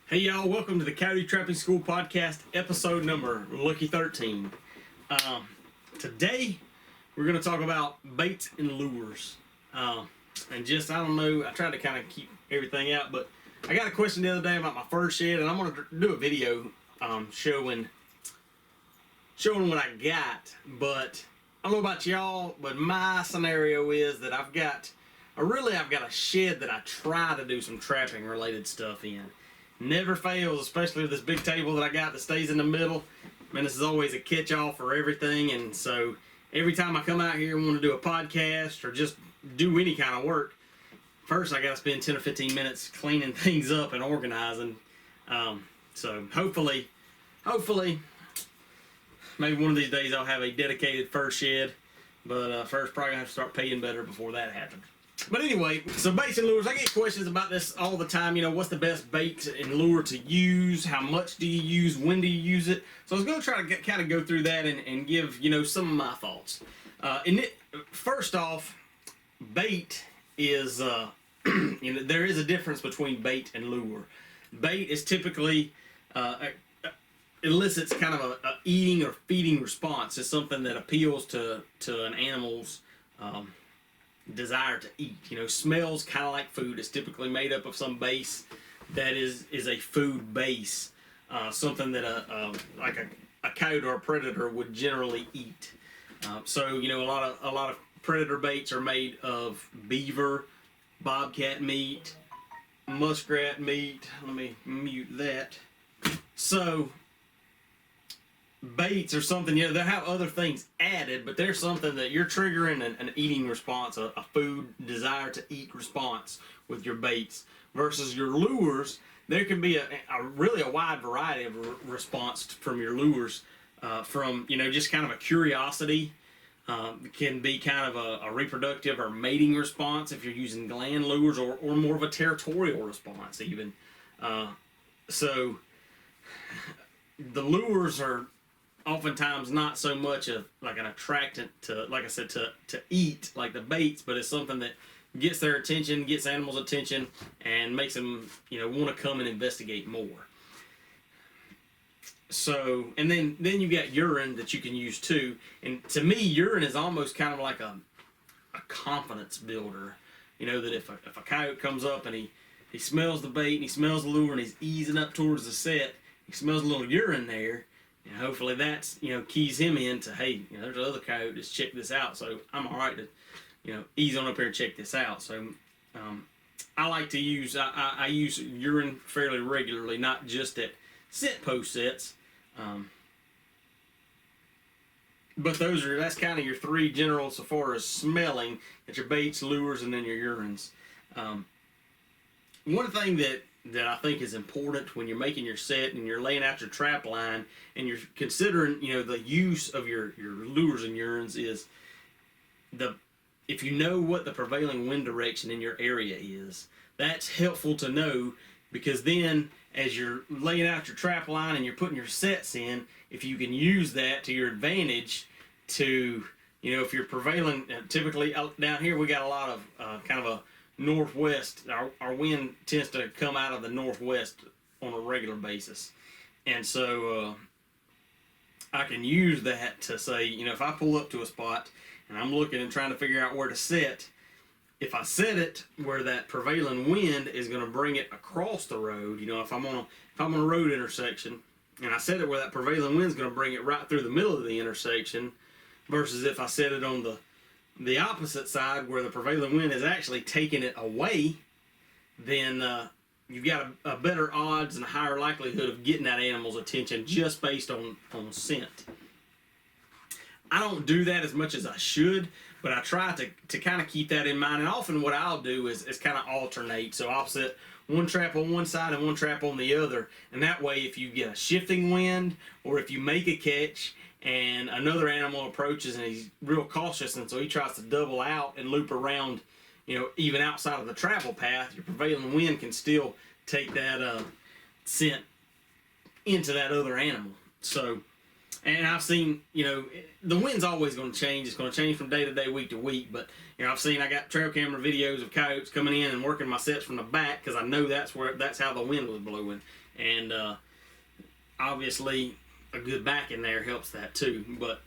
Hey y'all, welcome to the Coyote Trapping School Podcast, episode number Lucky 13. Today, we're going to talk about baits and lures. And just, I don't know, I tried to kind of keep everything out, but I got a question the other day about my fur shed, and I'm going to do a video showing what I got. But I don't know about y'all, but my scenario is that I've got a shed that I try to do some trapping related stuff in. Never fails, especially with this big table that I got that stays in the middle. Man, this is always a catch-all for everything, and so every time I come out here and want to do a podcast or just do any kind of work, first I got to spend 10 or 15 minutes cleaning things up and organizing. So hopefully, maybe one of these days I'll have a dedicated fur shed, but first probably gonna have to start paying better before that happens. But anyway, so baits and lures, I get questions about this all the time. You know, what's the best bait and lure to use? How much do you use? When do you use it? So I was going to try to kind of go through that and give, some of my thoughts. First off, bait is, there is a difference between bait and lure. Bait is typically, elicits kind of a eating or feeding response. It's something that appeals to an animal's desire to eat. Smells kind of like food. It's typically made up of some base that is a food base, something that like a coyote or a predator would generally eat. So a lot of predator baits are made of beaver, bobcat meat, muskrat meat. Let me mute that. So baits are something, they have other things added, but they're something that you're triggering an eating response, a food desire to eat response with your baits. Versus your lures, there can be a really wide variety of response from your lures, from just kind of a curiosity, can be kind of a reproductive or mating response if you're using gland lures, or more of a territorial response even. So the lures are oftentimes not so much of like an attractant to, like I said, to eat like the baits, but it's something that gets their attention, gets animals' attention, and makes them, want to come and investigate more. So, and then you got urine that you can use too. And to me, urine is almost kind of like a confidence builder. That if a coyote comes up and he smells the bait and he smells the lure and he's easing up towards the set, he smells a little urine there. And hopefully that's, keys him into, hey, there's another coyote that's checked this out, so I'm all right to, ease on up here and check this out. So I like to use, I use urine fairly regularly, not just at scent post sets. But that's kind of your three general so far as smelling. It's your baits, lures, and then your urines. One thing that I think is important when you're making your set and you're laying out your trap line and you're considering, the use of your lures and urines is if you know what the prevailing wind direction in your area is, that's helpful to know, because then as you're laying out your trap line and you're putting your sets in, if you can use that to your advantage to, if you're prevailing, typically down here we got a lot of kind of a northwest. Our wind tends to come out of the northwest on a regular basis, and so I can use that to say, if I pull up to a spot and I'm looking and trying to figure out where to set, if I set it where that prevailing wind is going to bring it across the road, if I'm on a road intersection and I set it where that prevailing wind is going to bring it right through the middle of the intersection, versus if I set it on the opposite side where the prevailing wind is actually taking it away, then you've got a better odds and a higher likelihood of getting that animal's attention just based on scent. I don't do that as much as I should, but I try to kind of keep that in mind. And often what I'll do is kind of alternate. So I'll set one trap on one side and one trap on the other. And that way, if you get a shifting wind, or if you make a catch and another animal approaches and he's real cautious, and so he tries to double out and loop around, even outside of the travel path, your prevailing wind can still take that scent into that other animal. So And I've seen, the wind's always going to change. It's going to change from day to day, week to week. But I got trail camera videos of coyotes coming in and working my sets from the back because I know that's how the wind was blowing. And obviously, a good back in there helps that too. But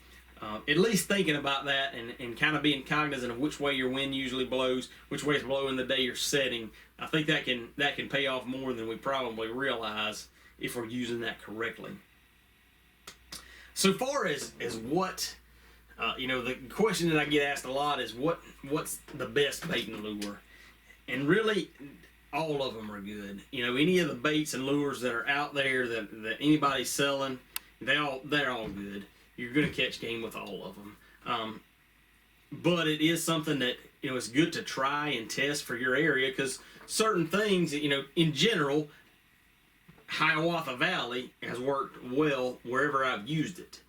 at least thinking about that and kind of being cognizant of which way your wind usually blows, which way it's blowing the day you're setting, I think that can pay off more than we probably realize if we're using that correctly. So far as what, the question that I get asked a lot is what's the best bait and lure? And really, all of them are good. Any of the baits and lures that are out there that anybody's selling, they're all good. You're going to catch game with all of them. But it is something that, it's good to try and test for your area because certain things, in general, Hiawatha Valley has worked well wherever I've used it.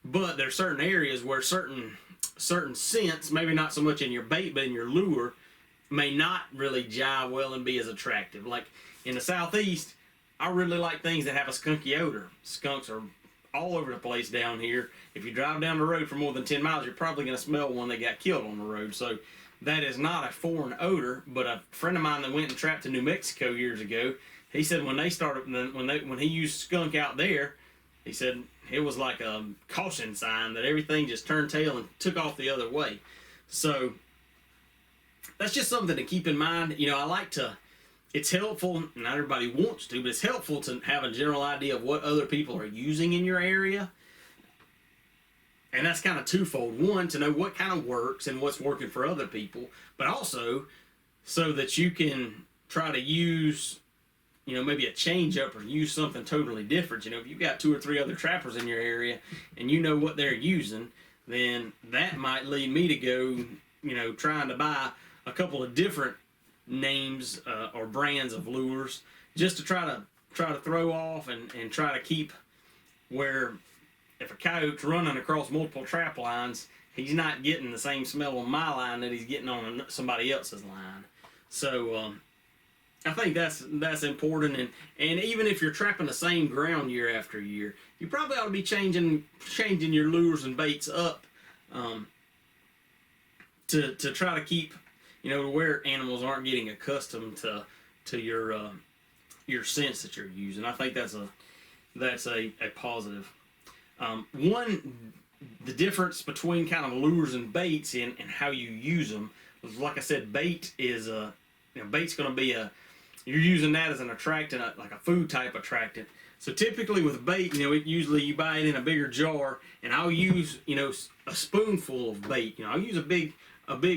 But there's certain areas where certain scents, maybe not so much in your bait, but in your lure, may not really jive well and be as attractive. Like in the southeast, I really like things that have a skunky odor. Skunks are all over the place down here. If you drive down the road for more than 10 miles, you're probably going to smell one that got killed on the road. So that is not a foreign odor, but a friend of mine that went and trapped in New Mexico years ago, he said when he used skunk out there, he said it was like a caution sign that everything just turned tail and took off the other way. So that's just something to keep in mind. It's helpful, not everybody wants to, but it's helpful to have a general idea of what other people are using in your area. And that's kind of twofold. One, to know what kind of works and what's working for other people, but also so that you can try to use, maybe a change up or use something totally different. If you've got 2 or 3 other trappers in your area and you know what they're using, then that might lead me to go, trying to buy a couple of different names or brands of lures just to try to throw off and try to keep where if a coyote's running across multiple trap lines, he's not getting the same smell on my line that he's getting on somebody else's line. So I think that's important, and even if you're trapping the same ground year after year, you probably ought to be changing your lures and baits up to try to keep where animals aren't getting accustomed to your scents that you're using. I think that's a positive. The difference between kind of lures and baits and how you use them, like I said, bait is bait's going to be you're using that as an attractant, like a food type attractant. So typically with bait, usually you buy it in a bigger jar, and I'll use a spoonful of bait. I'll use a big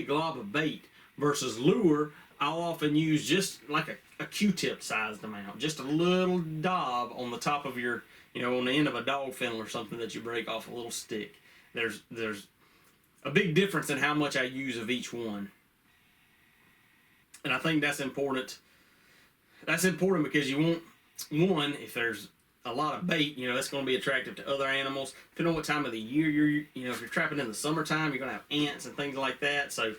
glob of bait. Versus lure, I'll often use just like a Q-tip sized amount, just a little daub on the top of your, on the end of a dog fennel or something that you break off a little stick. There's a big difference in how much I use of each one. And I think that's important. That's important because you want, one, if there's a lot of bait, that's going to be attractive to other animals. Depending on what time of the year if you're trapping in the summertime, you're going to have ants and things like that. So,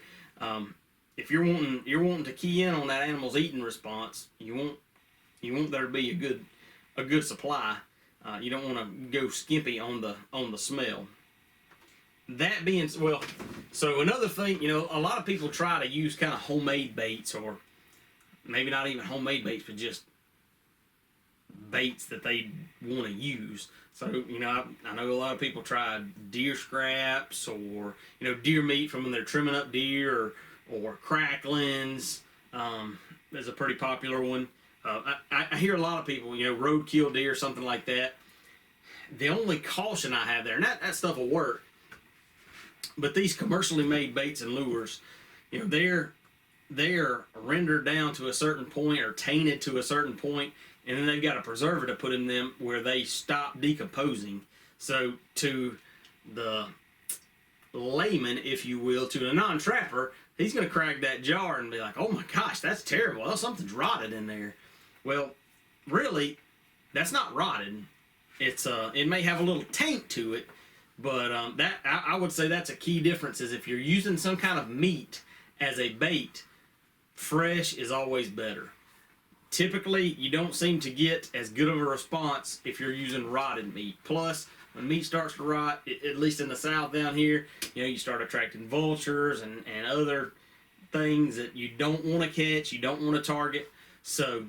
if you're wanting to key in on that animal's eating response, you want there to be a good supply. You don't want to go skimpy on the smell. That being so another thing, a lot of people try to use kind of homemade baits, or maybe not even homemade baits, but just baits that they want to use. So I know a lot of people try deer scraps or deer meat from when they're trimming up deer, or cracklings is a pretty popular one. I hear a lot of people, roadkill deer, something like that. The only caution I have there, and that stuff will work, but these commercially made baits and lures, they're rendered down to a certain point or tainted to a certain point, and then they've got a preservative put in them where they stop decomposing. So to the layman, if you will, to a non-trapper, he's going to crack that jar and be like, oh my gosh, that's terrible. Well, something's rotted in there. Well, really, that's not rotted. It may have a little taint to it, but I would say that's a key difference. Is if you're using some kind of meat as a bait, fresh is always better. typically you don't seem to get as good of a response if you're using rotted meat. Plus, when meat starts to rot, at least in the South down here, you start attracting vultures and other things that you don't want to catch, you don't want to target. So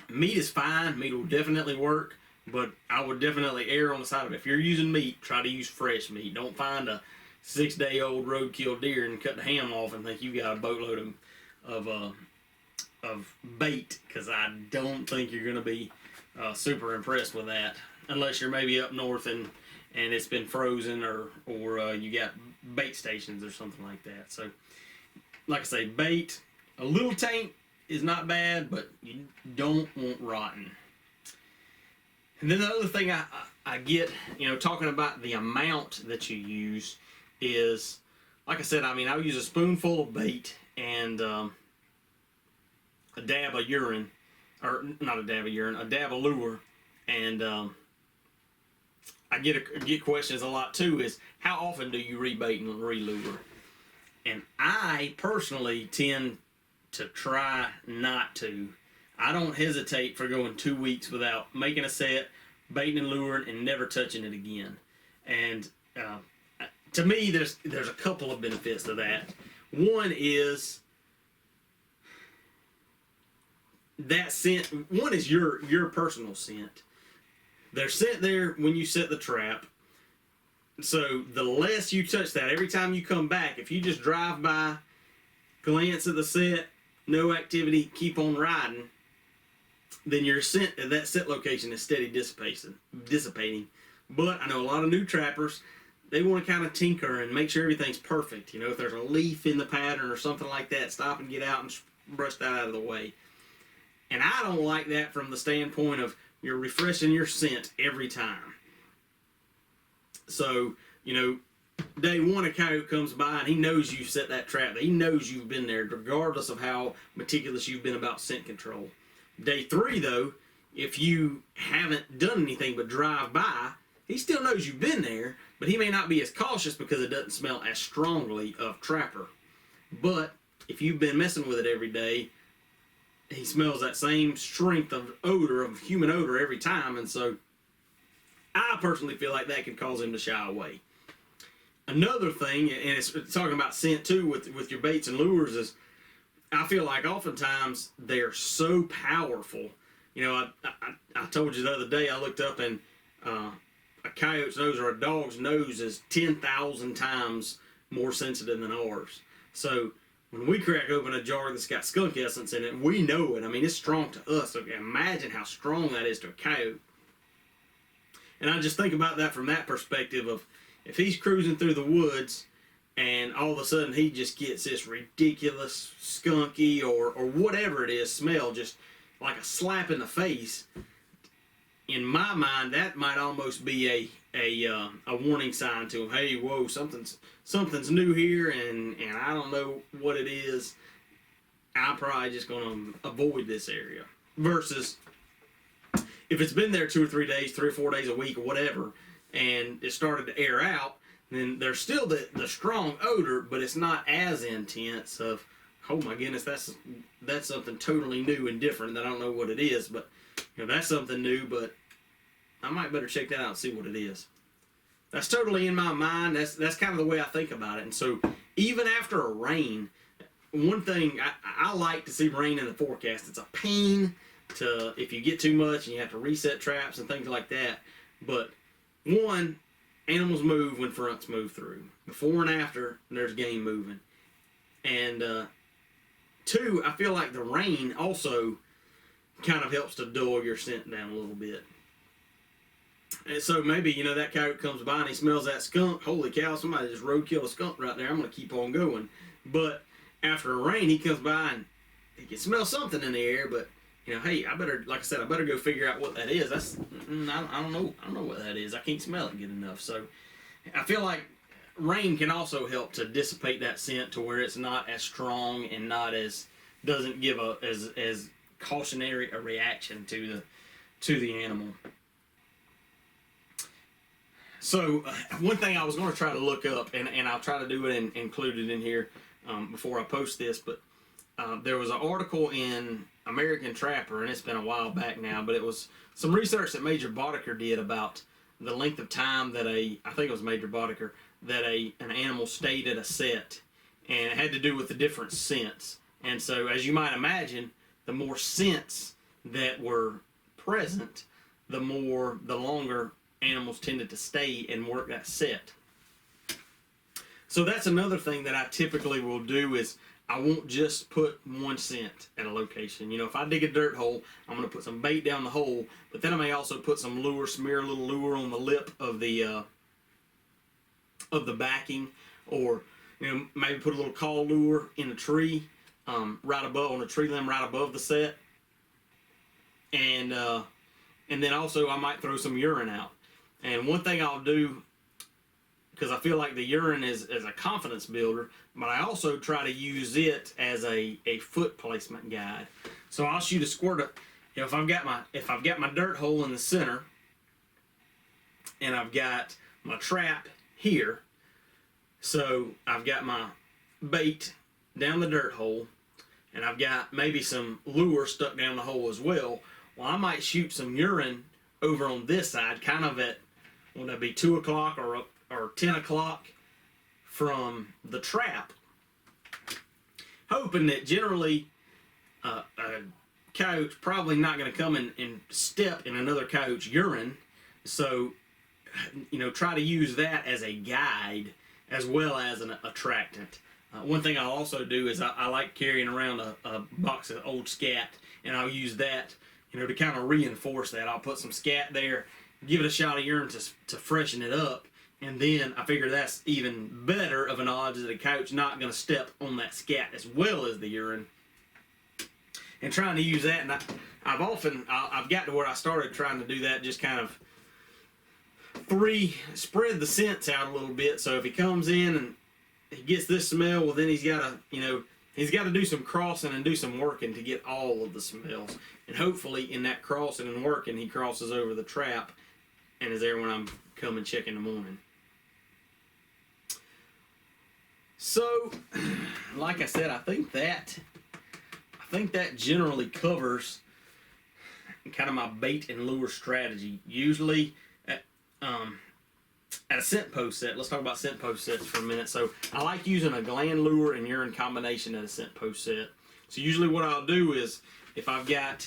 meat is fine. Meat will definitely work, but I would definitely err on the side of, if you're using meat, try to use fresh meat. Don't find a 6-day-old roadkill deer and cut the ham off and think you got a boatload of bait, because I don't think you're going to be super impressed with that, unless you're maybe up north and it's been frozen, or you got bait stations or something like that. So, like I say, bait, a little taint is not bad, but you don't want rotten. And then the other thing I get, talking about the amount that you use is, like I said, I use a spoonful of bait and a dab of urine, or not a dab of urine, a dab of lure, and I get questions a lot too, is how often do you rebait and relure? And I personally tend to try not to. I don't hesitate for going 2 weeks without making a set, baiting and luring, and never touching it again. And to me, there's a couple of benefits to that. One is that scent. One is your personal scent. They're sent there when you set the trap. So the less you touch that, every time you come back, if you just drive by, glance at the set, no activity, keep on riding, then your scent at that set location is steady dissipating. But I know a lot of new trappers, they want to kind of tinker and make sure everything's perfect. If there's a leaf in the pattern or something like that, stop and get out and brush that out of the way. And I don't like that from the standpoint of you're refreshing your scent every time. So, day one, a coyote comes by and he knows you set that trap. He knows you've been there, regardless of how meticulous you've been about scent control. Day 3, though, if you haven't done anything but drive by, he still knows you've been there, but he may not be as cautious because it doesn't smell as strongly of trapper. But if you've been messing with it every day, he smells that same strength of odor, of human odor, every time, and so I personally feel like that can cause him to shy away. Another thing, and it's talking about scent too with your baits and lures, is I feel like oftentimes they're so powerful. I told you the other day, I looked up and a coyote's nose or a dog's nose is 10,000 times more sensitive than ours. So when we crack open a jar that's got skunk essence in it, we know it. It's strong to us. So imagine how strong that is to a coyote. And I just think about that from that perspective of, if he's cruising through the woods and all of a sudden he just gets this ridiculous skunky or whatever it is smell, just like a slap in the face, in my mind that might almost be a warning sign to him. Hey, whoa, something's new here, and I don't know what it is. I'm probably just going to avoid this area. Versus if it's been there 2 or 3 days, 3 or 4 days a week or whatever, and it started to air out, then there's still the strong odor, but it's not as intense of, oh my goodness, that's something totally new and different that I don't know what it is, but that's something new, but I might better check that out and see what it is. That's totally in my mind. That's kind of the way I think about it. And so even after a rain, one thing I like to see rain in the forecast. It's a pain if you get too much and you have to reset traps and things like that. But one, animals move when fronts move through. Before and after, there's game moving. And two, I feel like the rain also kind of helps to dull your scent down a little bit. And so maybe, that coyote comes by and he smells that skunk. Holy cow, somebody just roadkill a skunk right there. I'm going to keep on going. But after a rain, he comes by and he can smell something in the air, but hey, I better go figure out what that is. I don't know what that is. I can't smell it good enough. So I feel like rain can also help to dissipate that scent to where it's not as strong and doesn't give as cautionary a reaction to the animal. So one thing I was going to try to look up, and I'll try to do it and include it in here before I post this, but there was an article in American Trapper, and it's been a while back now, but it was some research that Major Boddicker did about the length of time that I think it was Major Boddicker, that an animal stayed at a set, and it had to do with the different scents. And so, as you might imagine, the more scents that were present, the longer animals tended to stay and work that set. So that's another thing that I typically will do is I won't just put one scent at a location. If I dig a dirt hole, I'm going to put some bait down the hole, but then I may also put some lure, smear a little lure on the lip of the backing, or maybe put a little call lure in a tree, right above on a tree limb right above the set, and then also I might throw some urine out. And one thing I'll do, because I feel like the urine is a confidence builder, but I also try to use it as a foot placement guide. So I'll shoot a squirt of, if I've got my dirt hole in the center, and I've got my trap here, so I've got my bait down the dirt hole, and I've got maybe some lure stuck down the hole as well. Well, I might shoot some urine over on this side, kind of at, would that be 2 o'clock or 10 o'clock from the trap, hoping that generally a coyote's probably not going to come and step in another coyote's urine. So, try to use that as a guide as well as an attractant. One thing I'll also do is I like carrying around a box of old scat, and I'll use that, to kind of reinforce that. I'll put some scat there, give it a shot of urine to freshen it up, and then I figure that's even better of an odds that a coyote's not going to step on that scat as well as the urine. And trying to use that, and I've got to where I started trying to do that, just kind of spread the scents out a little bit. So if he comes in and he gets this smell, well, then he's got to do some crossing and do some working to get all of the smells. And hopefully in that crossing and working, he crosses over the trap and is there when I'm coming check in the morning. So, like I said, I think that generally covers kind of my bait and lure strategy. Usually at a scent post set, let's talk about scent post sets for a minute. So I like using a gland lure and urine combination at a scent post set. So usually what I'll do is, if I've got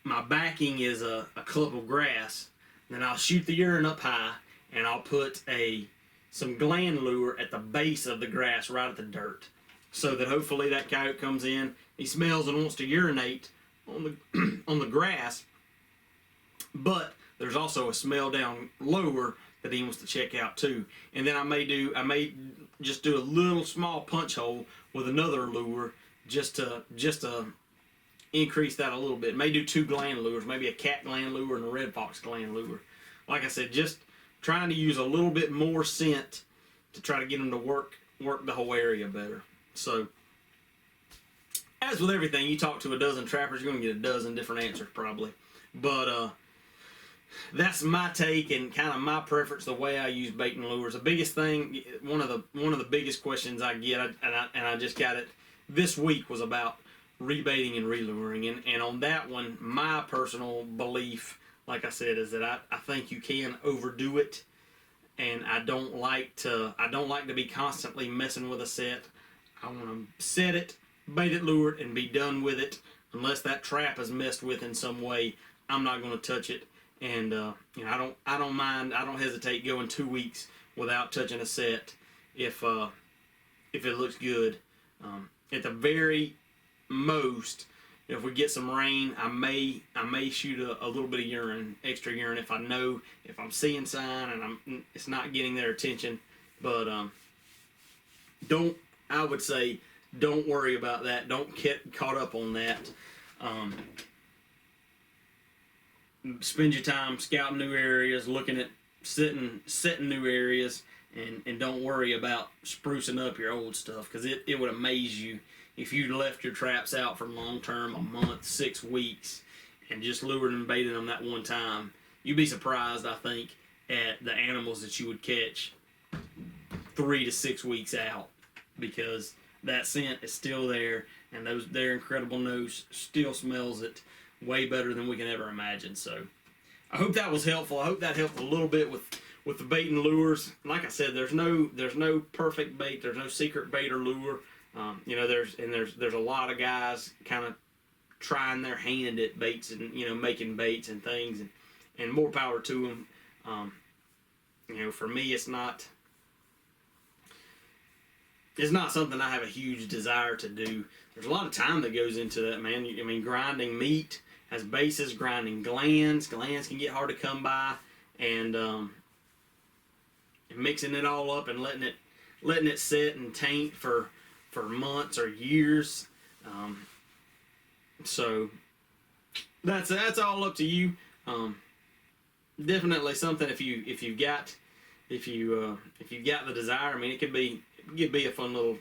my backing is a clump of grass, then I'll shoot the urine up high and I'll put some gland lure at the base of the grass right at the dirt, so that hopefully that coyote comes in, he smells and wants to urinate on the grass, but there's also a smell down lower that he wants to check out too. And then I may just do a little small punch hole with another lure just to increase that a little bit. May do 2 gland lures, maybe a cat gland lure and a red fox gland lure. Like I said, just trying to use a little bit more scent to try to get them to work the whole area better. So, as with everything, you talk to a dozen trappers, you're going to get a dozen different answers probably. But that's my take and kind of my preference, the way I use bait and lures. The biggest thing, one of the biggest questions I get, and I just got it this week, was about rebaiting and reluring. And on that one, my personal belief, like I said, is that I think you can overdo it, and I don't like to be constantly messing with a set. I want to set it, bait it, lure it, and be done with it. Unless that trap is messed with in some way, I'm not going to touch it. And I don't mind. I don't hesitate going 2 weeks without touching a set if it looks good. At the very most, if we get some rain, I may shoot a little bit of extra urine if I'm seeing sign and it's not getting their attention. But I would say don't worry about that. Don't get caught up on that. Spend your time scouting new areas, looking at setting new areas, and don't worry about sprucing up your old stuff, because it would amaze you if you left your traps out for long term, a month, 6 weeks, and just lured and baited them that one time. You'd be surprised, I think, at the animals that you would catch 3 to 6 weeks out, because that scent is still there and their incredible nose still smells it way better than we can ever imagine. So I hope that was helpful. I hope that helped a little bit with the bait and lures. Like I said, there's no perfect bait. There's no secret bait or lure. There's a lot of guys kind of trying their hand at baits and making baits and things, and more power to them. For me, it's not something I have a huge desire to do. There's a lot of time that goes into that, man. I mean, grinding meat has bases, grinding glands. Glands can get hard to come by, and mixing it all up and letting it sit and taint for months or years. So that's all up to you. Definitely something if you've got the desire. I mean, it could be a fun little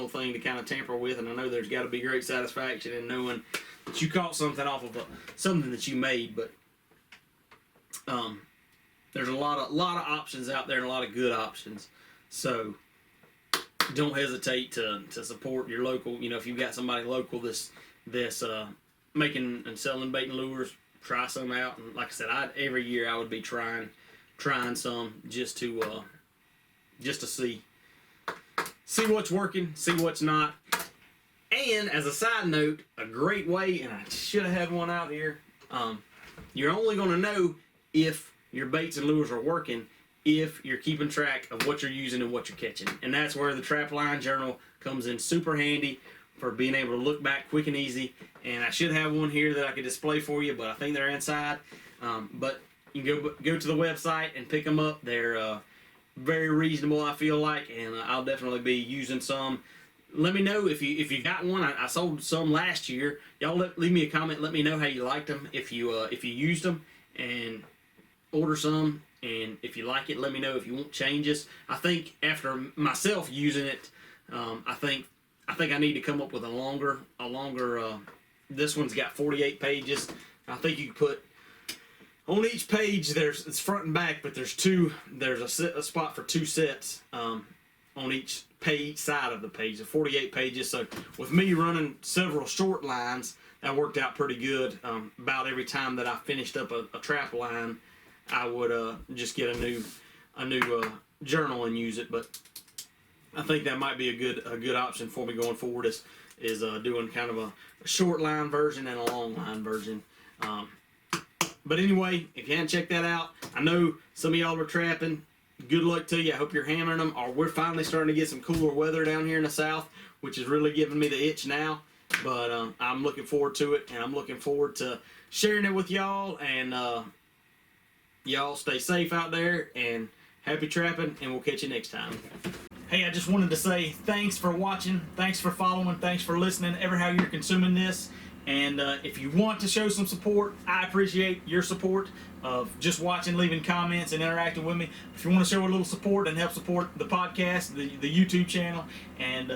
thing to kind of tamper with, and I know there's got to be great satisfaction in knowing that you caught something off of something that you made. But there's a lot of options out there, and a lot of good options. So don't hesitate to support your local. If you've got somebody local that's making and selling bait and lures, try some out. And like I said, every year I would be trying some just to see what's working, see what's not. And as a side note, a great way, and I should have had one out here, you're only going to know if your baits and lures are working if you're keeping track of what you're using and what you're catching. And that's where the Trap Line Journal comes in super handy for being able to look back quick and easy. And I should have one here that I could display for you, but I think they're inside. But you can go to the website and pick them up. They're very reasonable, I feel like, and I'll definitely be using some. Let me know if you got one. I sold some last year. Y'all leave me a comment. Let me know how you liked them, if you used them, and order some. And if you like it, let me know if you want changes. I think after myself using it, I think I need to come up with a longer. This one's got 48 pages. I think you can put on each page. It's front and back, but there's a spot for 2 sets on each side of the page. 48 pages. So with me running several short lines, that worked out pretty good. About every time that I finished up a trap line, I would just get a new journal and use it. But I think that might be a good option for me going forward. Is doing kind of a short line version and a long line version. But anyway, if you haven't checked that out, I know some of y'all are trapping. Good luck to you. I hope you're hammering them. Or we're finally starting to get some cooler weather down here in the south, which is really giving me the itch now. But I'm looking forward to it, and I'm looking forward to sharing it with y'all. And y'all stay safe out there, and happy trapping, and we'll catch you next time. Hey, I just wanted to say thanks for watching, thanks for following, thanks for listening, ever how you're consuming this. And if you want to show some support, I appreciate your support of just watching, leaving comments, and interacting with me. If you want to show a little support and help support the podcast, the YouTube channel, and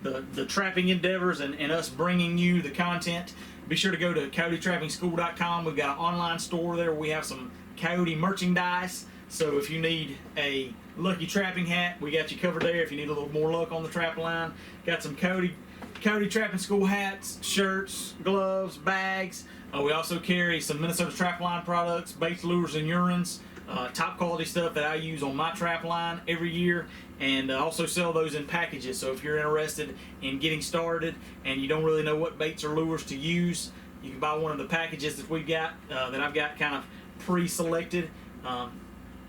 the trapping endeavors, and us bringing you the content, be sure to go to CoyoteTrappingSchool.com. We've got an online store there where we have some Coyote merchandise. So if you need a Lucky Trapping hat, we got you covered there. If you need a little more luck on the trap line, got some Coyote Trapping School hats, shirts, gloves, bags. We also carry some Minnesota Trap Line products, baits, lures, and urines. Top quality stuff that I use on my trap line every year, and also sell those in packages. So if you're interested in getting started and you don't really know what baits or lures to use, you can buy one of the packages that we've got, that I've got kind of pre-selected.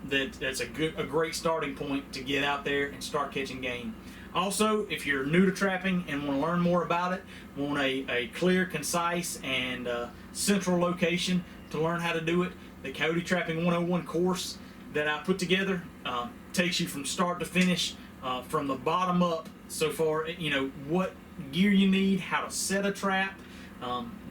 That's a great starting point to get out there and start catching game. Also, if you're new to trapping and want to learn more about it, want a clear, concise, and central location to learn how to do it, the Coyote Trapping 101 course that I put together takes you from start to finish, from the bottom up. So far, what gear you need, how to set a trap,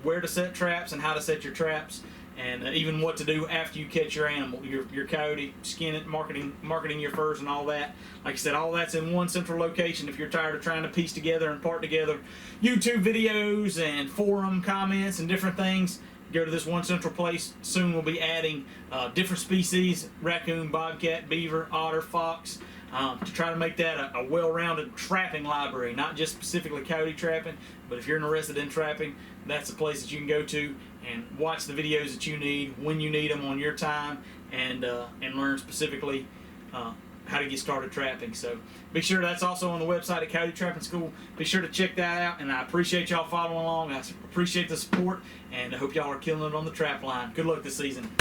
where to set traps, and how to set your traps, and even what to do after you catch your animal, your coyote, skin it, marketing your furs, and all that. Like I said, all that's in one central location. If you're tired of trying to piece together and part together YouTube videos and forum comments and different things, go to this one central place. Soon we'll be adding different species: raccoon, bobcat, beaver, otter, fox, to try to make that a well-rounded trapping library, not just specifically coyote trapping, but if you're interested in trapping, that's the place that you can go to and watch the videos that you need when you need them on your time, and learn specifically how to get started trapping. So be sure that's also on the website at Coyote Trapping School. Be sure to check that out, and I appreciate y'all following along. I appreciate the support, and I hope y'all are killing it on the trap line. Good luck this season.